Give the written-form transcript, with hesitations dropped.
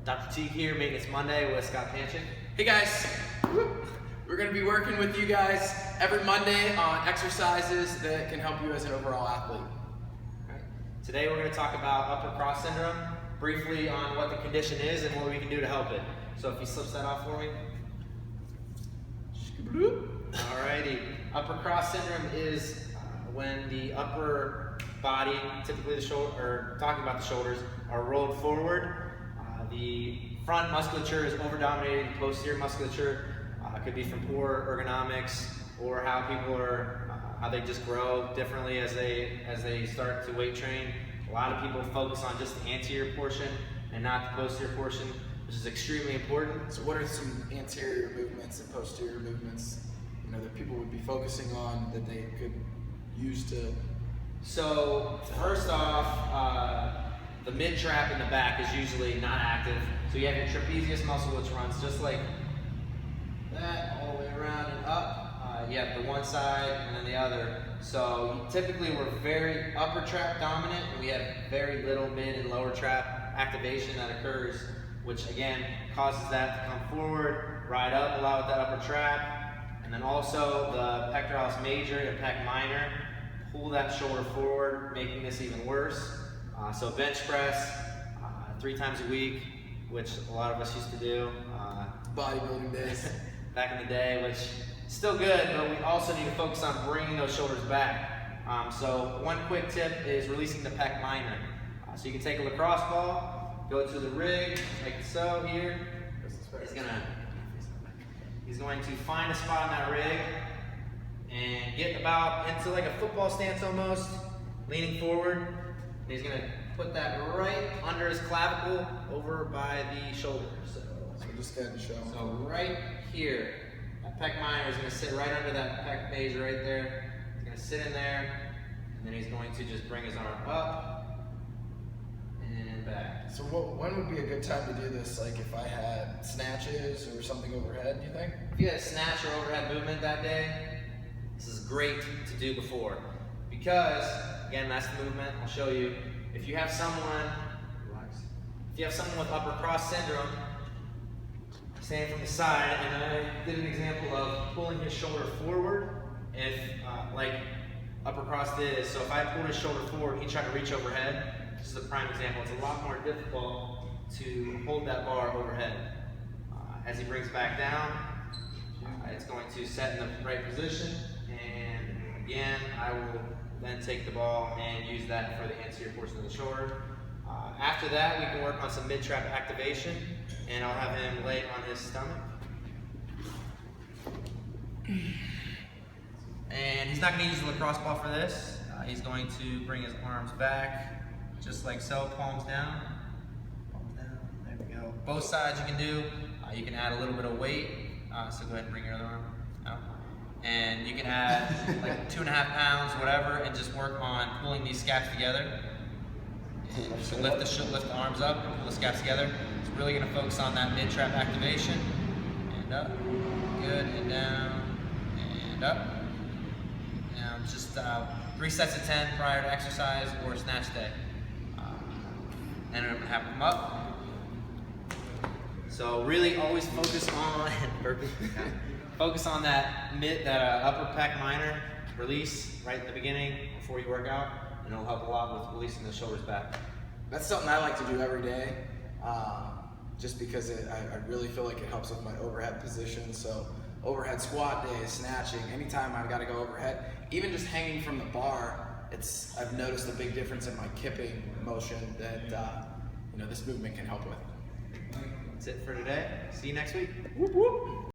Dr. Teague here, Maintenance Monday with Scott Panchik. Hey guys, we're going to be working with you guys every Monday on exercises that can help you as an overall athlete. Right. Today we're going to talk about upper cross syndrome, briefly on what the condition is and what we can do to help it. So if you slips that off for me. Alrighty, upper cross syndrome is when the upper body, typically the shoulder, or talking about the shoulders, are rolled forward. The front musculature is over-dominating the posterior musculature. It could be from poor ergonomics or how people are, how they just grow differently as they start to weight train. A lot of people focus on just the anterior portion and not the posterior portion, which is extremely important. So what are some anterior movements and posterior movements, that people would be focusing on that they could use to? So first off, the mid-trap in the back is usually not active. So you have your trapezius muscle, which runs just like that, all the way around and up. You have the one side and then the other. So typically we're very upper trap dominant, and we have very little mid and lower trap activation that occurs, which again causes that to come forward, ride up a lot with that upper trap, and then also the pectoralis major and pec minor pull that shoulder forward, making this even worse. So bench press 3 times a week, which a lot of us used to do. Bodybuilding days. Back in the day, which is still good, but we also need to focus on bringing those shoulders back. So one quick tip is releasing the pec minor. So you can take a lacrosse ball, go to the rig, like so here. He's going to find a spot in that rig and get about into like a football stance almost, leaning forward. And he's going to put that right under his clavicle over by the shoulder. So just go ahead and show him. So right here, that pec minor is going to sit right under that pec major right there. He's going to sit in there, and then he's going to just bring his arm up and back. So when would be a good time to do this? Like if I had snatches or something overhead, do you think? If you had a snatch or overhead movement that day, this is great to do before. Because, again, that's the movement. I'll show you. If you have someone with upper cross syndrome, standing from the side, and I did an example of pulling his shoulder forward, if like upper cross did. So if I pulled his shoulder forward and he tried to reach overhead, this is a prime example. It's a lot more difficult to hold that bar overhead. As he brings back down, it's going to set in the right position, and again, I will then take the ball and use that for the anterior portion of the shoulder. After that, we can work on some mid-trap activation, and I'll have him lay on his stomach. And he's not going to use the lacrosse ball for this. He's going to bring his arms back, just like so, palms down. Palms down, there we go. Both sides you can do. You can add a little bit of weight, so go ahead and bring your other arm out. And you can add like 2.5 pounds, whatever, and just work on pulling these scaps together. So lift the arms up and pull the scaps together. It's really going to focus on that mid-trap activation. And up, good, and down, and up. Now just 3 sets of 10 prior to exercise or snatch day. And I'm going to have them up. So really always focus on focus on that upper pec minor release right at the beginning before you work out, and it'll help a lot with releasing the shoulders back. That's something I like to do every day, just because I really feel like it helps with my overhead position. So overhead squat days, snatching, anytime I've got to go overhead, even just hanging from the bar, I've noticed a big difference in my kipping motion that this movement can help with. That's it for today. See you next week. Whoop, whoop.